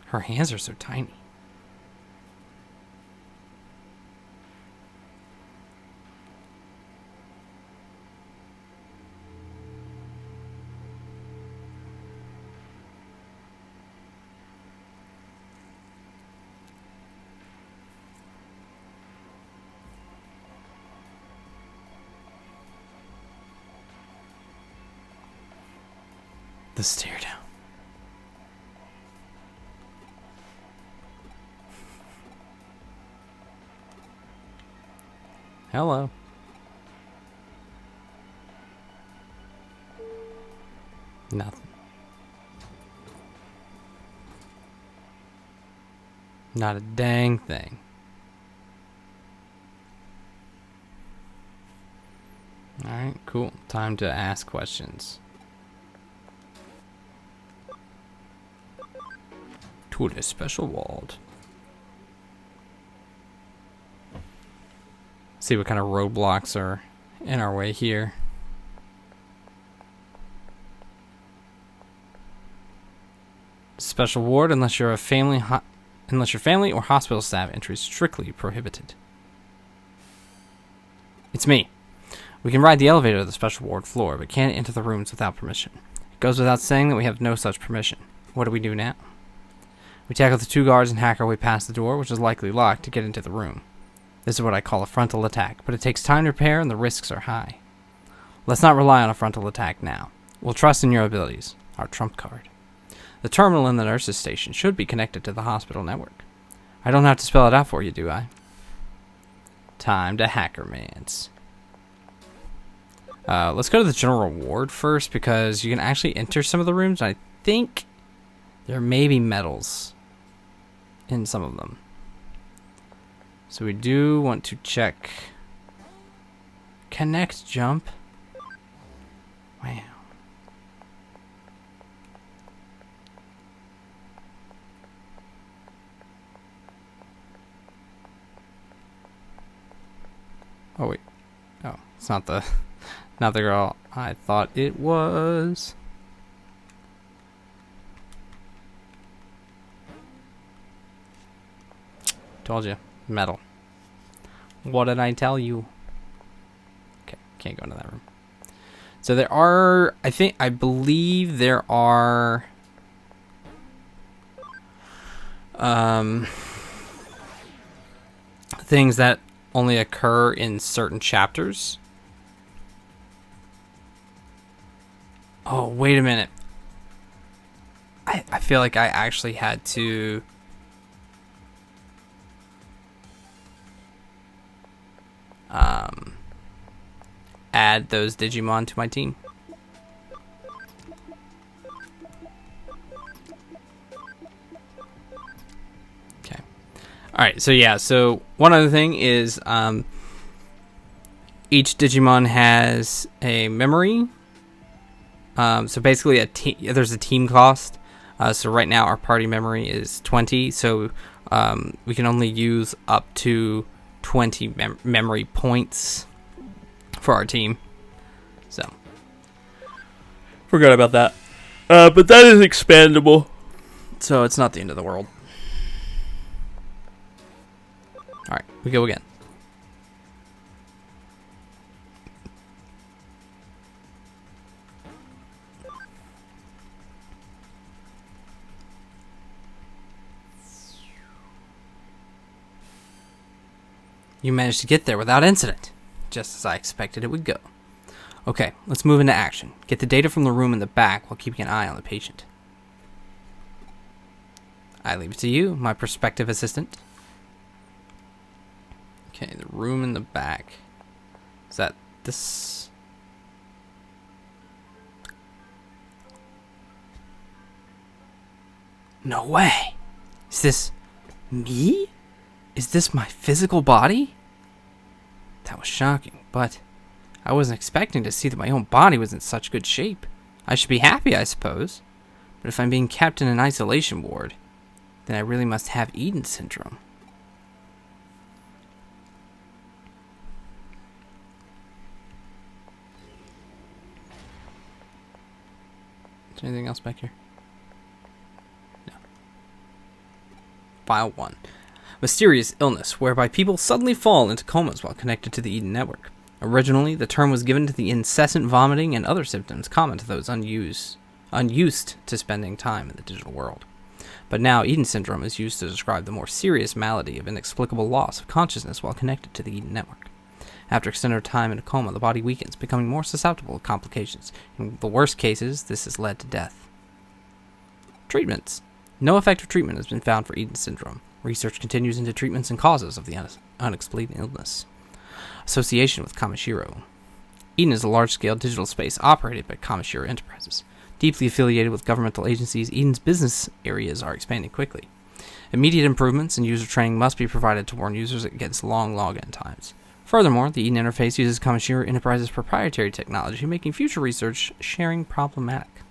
Her hands are so tiny. The stare down. Hello. Nothing. Not a dang thing. Alright, cool. Time to ask questions. To the special ward. See what kind of roadblocks are in our way here. Special ward, unless you're a family, unless your family or hospital staff, entry is strictly prohibited. It's me. We can ride the elevator to the special ward floor, but can't enter the rooms without permission. It goes without saying that we have no such permission. What do we do now? We tackle the 2 guards and hack our way past the door, which is likely locked, to get into the room. This is what I call a frontal attack, but it takes time to repair and the risks are high. Let's not rely on a frontal attack now. We'll trust in your abilities, our trump card. The terminal in the nurse's station should be connected to the hospital network. I don't have to spell it out for you, do I? Time to hackermance. Let's go to the general ward first, because you can actually enter some of the rooms. I think there may be medals in some of them. So we do want to check. Connect jump. Wow. Oh wait. Oh, it's not the girl I thought it was. Told you. Metal. What did I tell you? Okay, can't go into that room. So there are, I believe there are things that only occur in certain chapters. Oh, wait a minute. I feel like I actually had to add those Digimon to my team. Okay. Alright, so yeah, so one other thing is each Digimon has a memory. So basically there's a team cost. So right now our party memory is 20, so we can only use up to 20 memory points for our team. So forgot about that. But that is expandable, so it's not the end of the world. Alright, we go again. You managed to get there without incident, just as I expected it would go. Okay, let's move into action. Get the data from the room in the back while keeping an eye on the patient. I leave it to you, my prospective assistant. Okay, the room in the back. Is that this? No way! Is this me? Is this my physical body? That was shocking, but I wasn't expecting to see that my own body was in such good shape. I should be happy, I suppose. But if I'm being kept in an isolation ward, then I really must have Eden syndrome. Is there anything else back here? No. File 1. Mysterious illness whereby people suddenly fall into comas while connected to the Eden network. Originally, the term was given to the incessant vomiting and other symptoms common to those unused to spending time in the digital world. But now, Eden syndrome is used to describe the more serious malady of inexplicable loss of consciousness while connected to the Eden network. After extended time in a coma, the body weakens, becoming more susceptible to complications. In the worst cases, this has led to death. Treatments. No effective treatment has been found for Eden syndrome. Research continues into treatments and causes of the unexplained illness. Association with Kamishiro. Eden is a large-scale digital space operated by Kamishiro Enterprises. Deeply affiliated with governmental agencies, Eden's business areas are expanding quickly. Immediate improvements and user training must be provided to warn users against long login times. Furthermore, the Eden interface uses Kamishiro Enterprises' proprietary technology, making future research sharing problematic.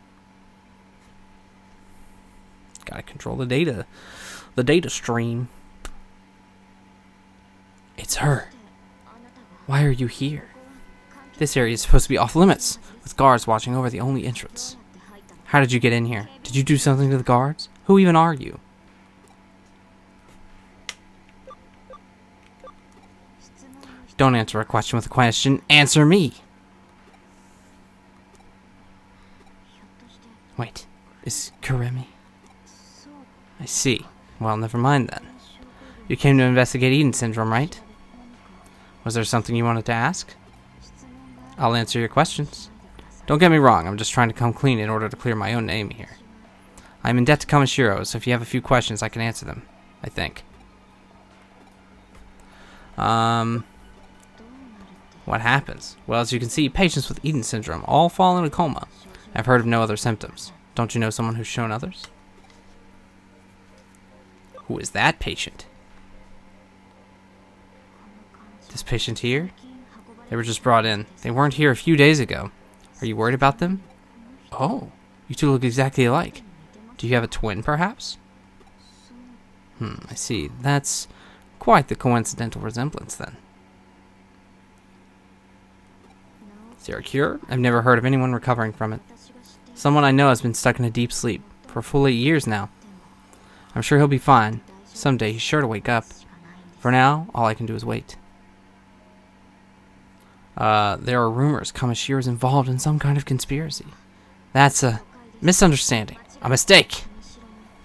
Gotta control the data stream. It's her. Why are you here? This area is supposed to be off limits, with guards watching over the only entrance. How did you get in here? Did you do something to the guards? Who even are you? Don't answer a question with a question. Answer me! Wait, is Kuremi? I see. Well, never mind then. You came to investigate Eden syndrome, right? Was there something you wanted to ask? I'll answer your questions. Don't get me wrong, I'm just trying to come clean in order to clear my own name here. I'm in debt to Kamishiro, so if you have a few questions, I can answer them. I think. What happens? Well, as you can see, patients with Eden syndrome all fall in a coma. I've heard of no other symptoms. Don't you know someone who's shown others? Who is that patient? This patient here? They were just brought in. They weren't here a few days ago. Are you worried about them? Oh, you two look exactly alike. Do you have a twin, perhaps? I see. That's quite the coincidental resemblance, then. Is there a cure? I've never heard of anyone recovering from it. Someone I know has been stuck in a deep sleep for a full 8 years now. I'm sure he'll be fine. Someday he's sure to wake up. For now, all I can do is wait. There are rumors Kamishiro is involved in some kind of conspiracy. That's a misunderstanding. A mistake.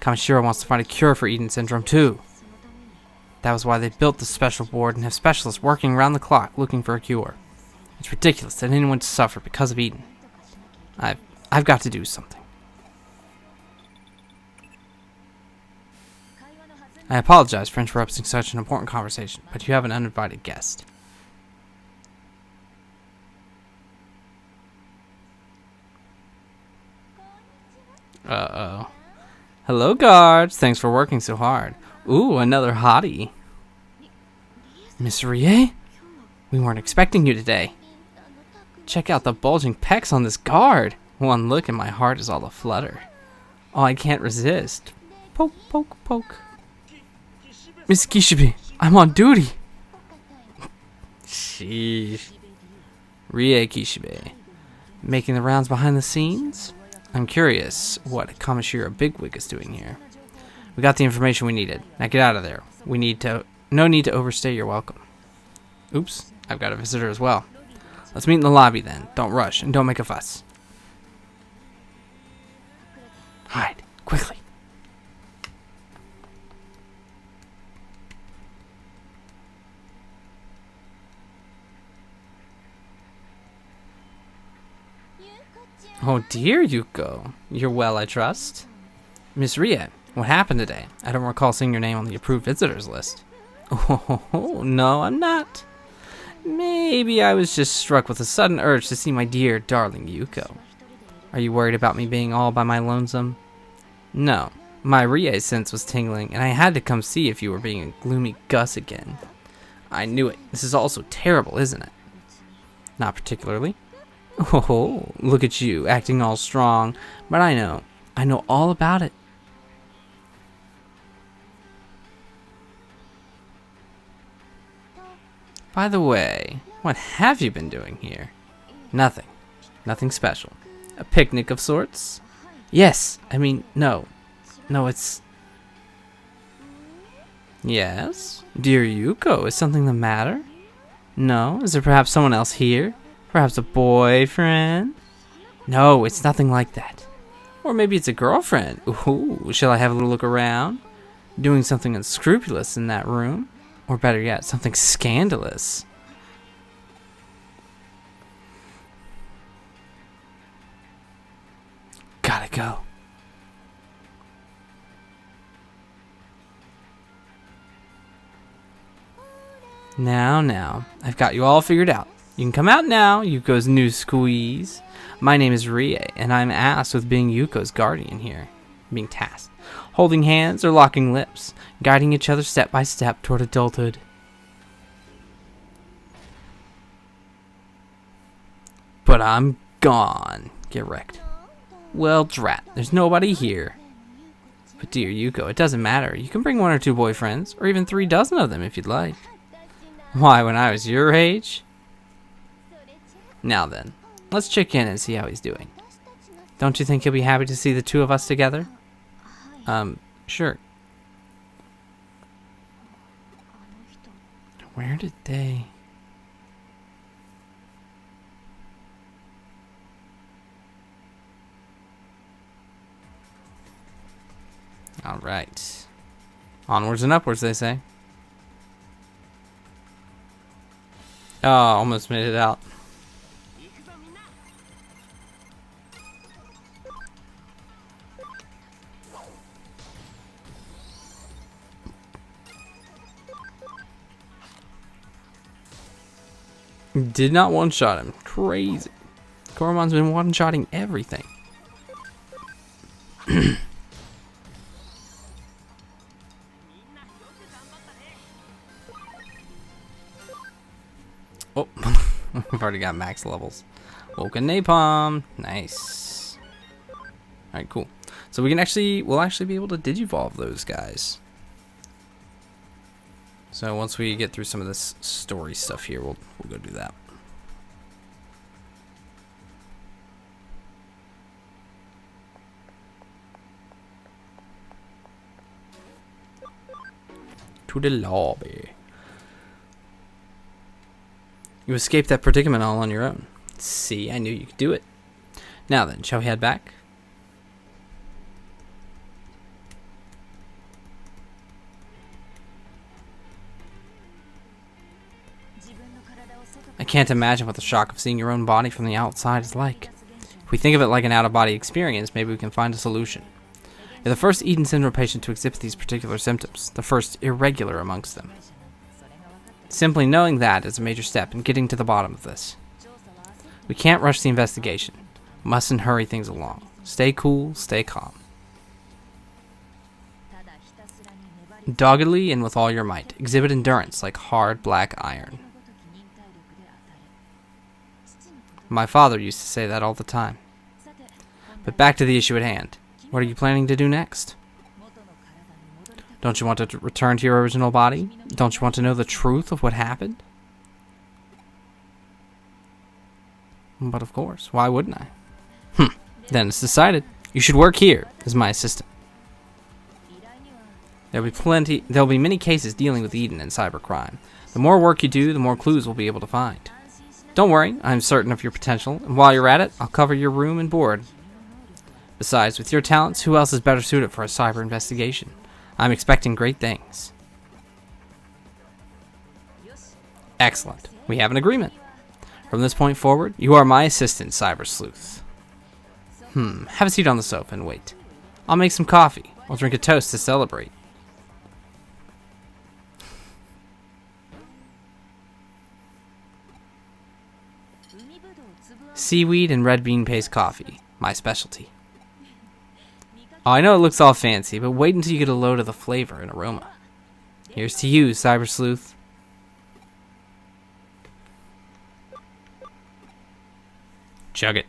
Kamishiro wants to find a cure for Eden syndrome, too. That was why they built the special board and have specialists working around the clock looking for a cure. It's ridiculous that anyone would suffer because of Eden. I've got to do something. I apologize for interrupting such an important conversation, but you have an uninvited guest. Uh-oh. Hello, guards. Thanks for working so hard. Ooh, another hottie. Miss Rie? We weren't expecting you today. Check out the bulging pecs on this guard. One look and my heart is all aflutter. Oh, I can't resist. Poke, poke, poke. Miss Kishibe, I'm on duty. Sheesh. Rie Kishibe. Making the rounds behind the scenes? I'm curious what Kamishiro Bigwig is doing here. We got the information we needed. Now get out of there. No need to overstay your welcome. Oops, I've got a visitor as well. Let's meet in the lobby then. Don't rush and don't make a fuss. Hide, quickly. Oh dear, Yuko. You're well, I trust. Miss Rie, what happened today? I don't recall seeing your name on the approved visitors list. Oh, no, I'm not. Maybe I was just struck with a sudden urge to see my dear, darling Yuko. Are you worried about me being all by my lonesome? No, my Rie sense was tingling, and I had to come see if you were being a gloomy Gus again. I knew it. This is all so terrible, isn't it? Not particularly. Oh, look at you, acting all strong. But I know all about it. By the way, what have you been doing here? Nothing. Nothing special. A picnic of sorts? Yes, I mean, no. No, it's... Yes? Dear Yuko, is something the matter? No? Is there perhaps someone else here? Perhaps a boyfriend? No, it's nothing like that. Or maybe it's a girlfriend. Ooh, shall I have a little look around? Doing something unscrupulous in that room? Or better yet, something scandalous. Gotta go. Now, I've got you all figured out. You can come out now, Yuko's new squeeze. My name is Rie, and I'm asked with being Yuko's guardian here. Being tasked. Holding hands or locking lips, guiding each other step by step toward adulthood. But I'm gone. Get wrecked. Well, drat, there's nobody here. But dear Yuko, it doesn't matter. You can bring 1 or 2 boyfriends, or even 3 dozen of them if you'd like. Why, when I was your age? Now then, let's check in and see how he's doing. Don't you think he'll be happy to see the 2 of us together? Sure. Where did they... Alright. Onwards and upwards, they say. Oh, almost made it out. Did not one-shot him. Crazy. Goramon's been one-shotting everything. Oh, we've already got max levels. Woken Napalm. Nice. Alright, cool. So we'll actually be able to digivolve those guys. So once we get through some of this story stuff here, we'll go do that. To the lobby. You escaped that predicament all on your own. See, I knew you could do it. Now then, shall we head back? I can't imagine what the shock of seeing your own body from the outside is like. If we think of it like an out-of-body experience, maybe we can find a solution. You're the first Eden syndrome patient to exhibit these particular symptoms, the first irregular amongst them. Simply knowing that is a major step in getting to the bottom of this. We can't rush the investigation. Mustn't hurry things along. Stay cool, stay calm. Doggedly and with all your might. Exhibit endurance like hard black iron. My father used to say that all the time. But back to the issue at hand. What are you planning to do next? Don't you want to return to your original body? Don't you want to know the truth of what happened? But of course, why wouldn't I? Then it's decided. You should work here as my assistant. There'll be many cases dealing with Eden and cybercrime. The more work you do, the more clues we'll be able to find. Don't worry, I'm certain of your potential, and while you're at it, I'll cover your room and board. Besides, with your talents, who else is better suited for a cyber investigation? I'm expecting great things. Excellent. We have an agreement. From this point forward, you are my assistant, Cyber Sleuth. Have a seat on the sofa and wait. I'll make some coffee. We'll drink a toast to celebrate. Seaweed and red bean paste coffee, my specialty. Oh, I know it looks all fancy, but wait until you get a load of the flavor and aroma. Here's to you, Cyber Sleuth. Chug it.